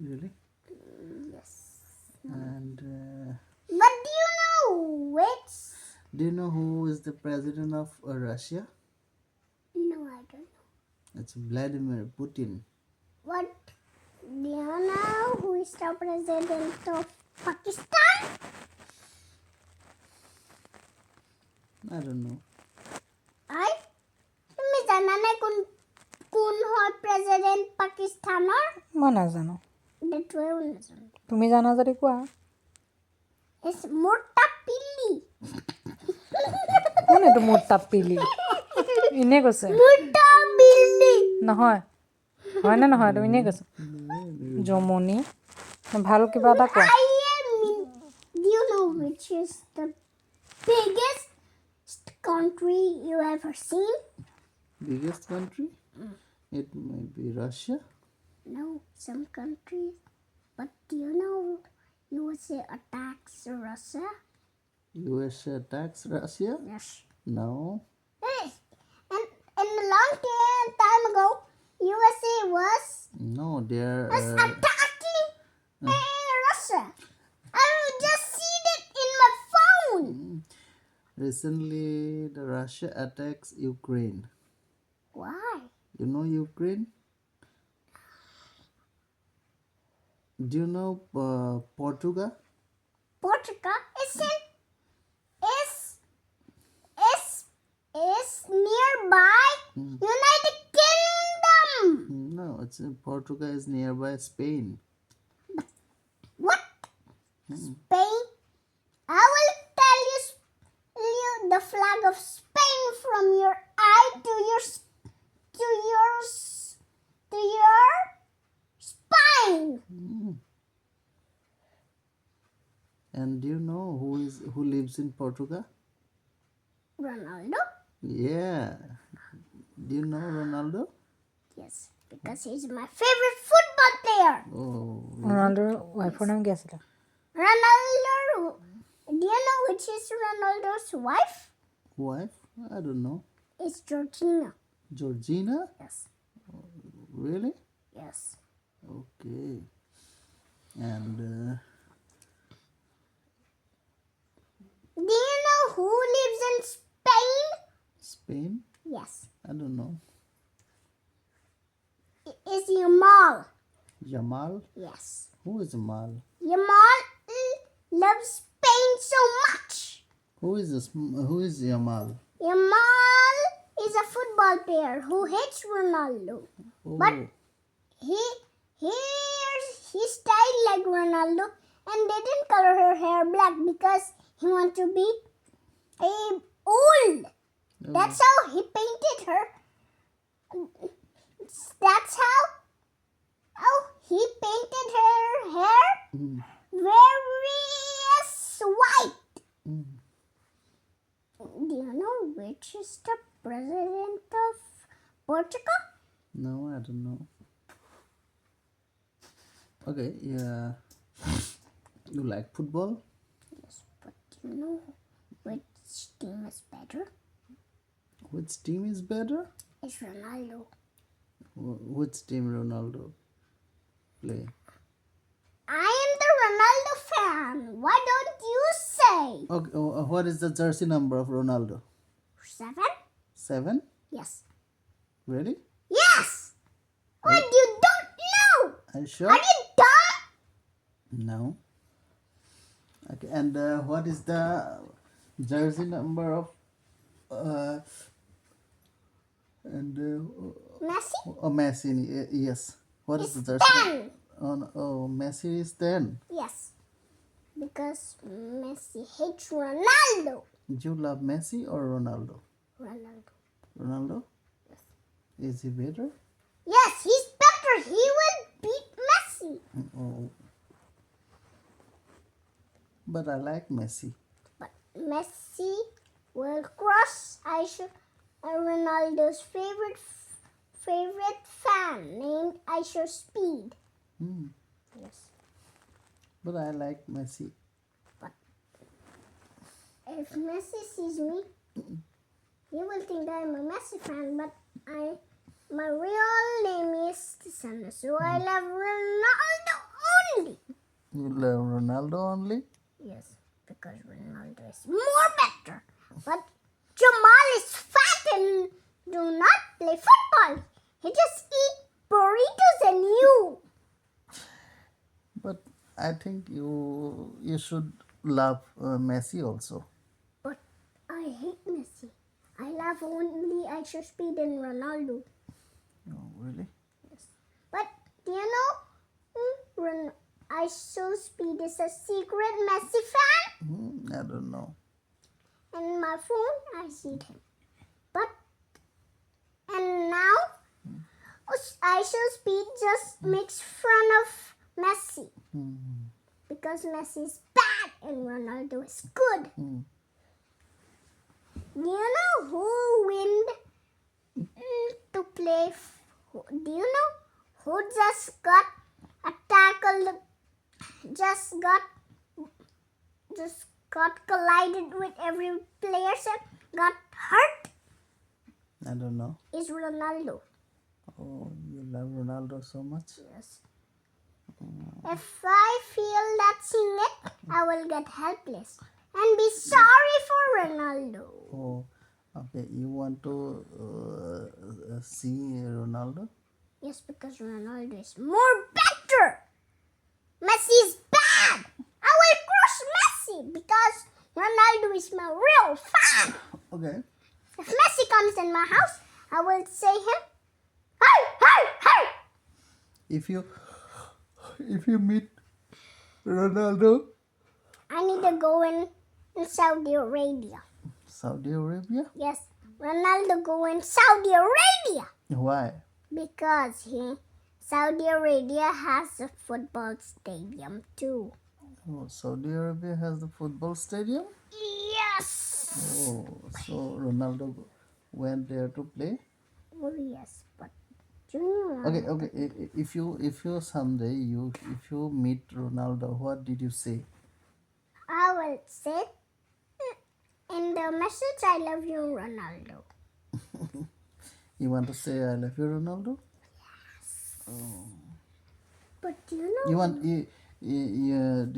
Really? Yes. And But do you know which? do you know who is the president of Russia? No, I don't know. It's Vladimir Putin. What? Do you know who is the president of Pakistan? I don't know. তুমি জানা নাই কোন হয় president পাকিস্তানৰ? মই নাজানো। সেইটোৱেও নাজানো। তুমি জানা যদি কোৱা। মুৰ্তাপিলি। কোন এইটো মুৰ্তাপিলি? ইনে কৈছে। মুৰ্তাপিলি। নহয়। হয় নে নহয়? তুমি ইনে কৈছে। জমনি। ভাল কিবা এটা কোৱা। Do you know which is the biggest country you ever seen? Biggest country? It might be Russia. No, some countries. But do you know USA attacks Russia? USA attacks Russia? Yes. No. Hey, and in a long time ago, USA was No, they're attacking Russia. I just seen it in my phone. recently the Russia attacks Ukraine. Why? You know Ukraine? Do you know Portugal? Portugal is nearby United Kingdom. No, it's Portugal is nearby Spain. What? Spain? I will tell you the flag of Spain from your eye to your spine. And do you know who lives in Portugal? Ronaldo? Yeah. Do you know Ronaldo? Yes, because he's my favorite football player. Oh, ৰনাল্ডোৰ ৱাইফৰ নাম কি আছিলে? Ronaldo. Do you know which is Ronaldo's wife? wife? I don't know. It's Georgina. Georgina? Yes. Really? Yes. Okay. And Do you know who lives in Spain? Spain? Yes. I don't know. It is Yamal. Jamal? Yes. Who is Jamal? Yamal loves Spain so much. Who is Jamal? Yamal is a football player who hates Ronaldo. Oh, But he styled like Ronaldo and didn't color her hair black because he wanted to be old. That's how he painted her. That's how he painted her hair very white. Do you know which is the president of Portugal? no, I don't know. Okay, yeah. You like football? Yes, but do you know which team is better? Which team is better? It's Ronaldo. Which team Ronaldo play? I am the Ronaldo fan. Why don't you say? Okay, what is the jersey number of Ronaldo? 7? 7? Yes. Really? Yes! What, you don't know? Are you sure? Are you dumb? No. Okay, and what is the jersey number of Messi? Messi? Yes. What is It's the jersey? 10. Oh, Messi is 10. Yes. Because Messi hates Ronaldo. Do you love Messi or Ronaldo? Ronaldo. Ronaldo? Yes. Is he better? Yes, he's better. He will beat Messi. Oh. But I like Messi. But Messi will cross Ronaldo's favorite fan named Aisha Speed. Yes. But I like Messi. If Messi sees me, he will think that I'm a Messi fan, but my real name is Tisana, so I love Ronaldo only. You love Ronaldo only? Yes, because Ronaldo is more better. But Jamal is fat and do not play football. He just eat burritos and you. But I think you should love Messi also. But I hate Messi. I love only Aisha Speed and Ronaldo. Oh, really? But do you know Aisha Speed is a secret Messi fan? I don't know. In my phone, I see him. And now, Aisha Speed just makes fun of Messi. Because Messi is bad and Ronaldo is good. Do you know who win to play? Do you know who just got a tackle? Just got collided with every player and got hurt? I don't know. Is Ronaldo. Oh, you love Ronaldo so much? Yes. If I feel touching it, I will get helpless and be sorry for Ronaldo. Oh, okay. You want to see Ronaldo? Yes, because Ronaldo is more better. Messi is bad. I will crush Messi because Ronaldo is my real fan. Okay. If Messi comes in my house, I will say him, hey, hey, hey. If you meet Ronaldo, I need to go in Saudi Arabia. Saudi Arabia? Yes, Ronaldo go in Saudi Arabia. Why? Because Saudi Arabia has a football stadium too. Oh, Saudi Arabia has the football stadium? Yes. Oh, so Ronaldo went there to play? Oh yes, but Junior. Okay. If you someday if you meet Ronaldo, what did you say? I will say in the message, I love you, Ronaldo. You want to say I love you, Ronaldo? But do you know? Do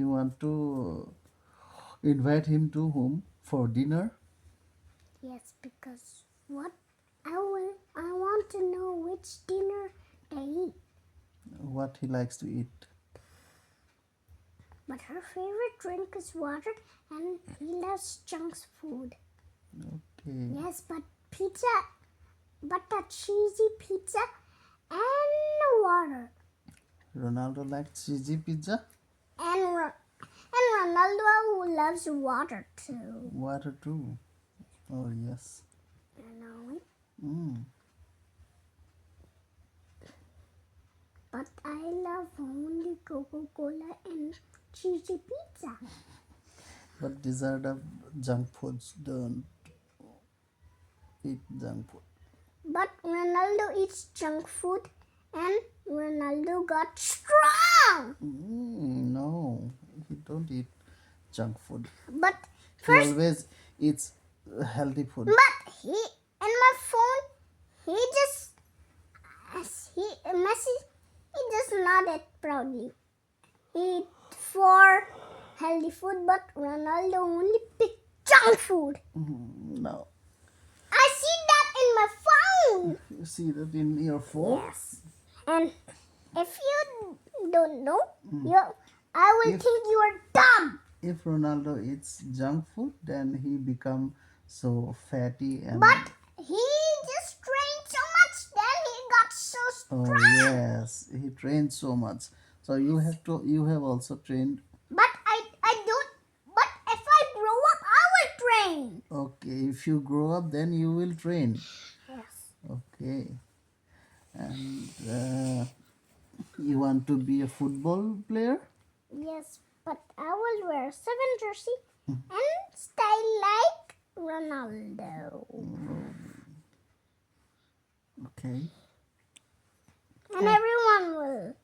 you want to invite him to home for dinner? Yes, because what I want to know which dinner they eat. What he likes to eat? But her favorite drink is water, and he loves junk food. Okay. Yes, but a cheesy pizza and water. Ronaldo likes cheesy pizza? And Ronaldo loves water too. Water too. Oh yes. You know it. But I love only Coca-Cola and cheesy pizza. But these are the junk foods. Don't eat junk food. But Ronaldo eats junk food and Ronaldo got strong. No, he don't eat junk food. But He first, always eats healthy food. but he in my phone, Messi, he just nodded proudly. He eat 4 healthy food, but Ronaldo only picked junk food. No. I see that in my phone. You see that in your phone? Yes. And if you don't know, I will think you are dumb. If Ronaldo eats junk food, then he become so fatty and. But he just trained so much, then he got so Oh strong. yes, he trained so much. So you have also trained. But I don't. But if I grow up, I will train. Okay, if you grow up, then you will train. Yes. Okay. And you want to be a football player? Yes, but I will wear 7 jersey and style like Ronaldo. Okay. And everyone will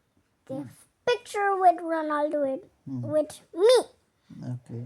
give picture with Ronaldo with me. Okay.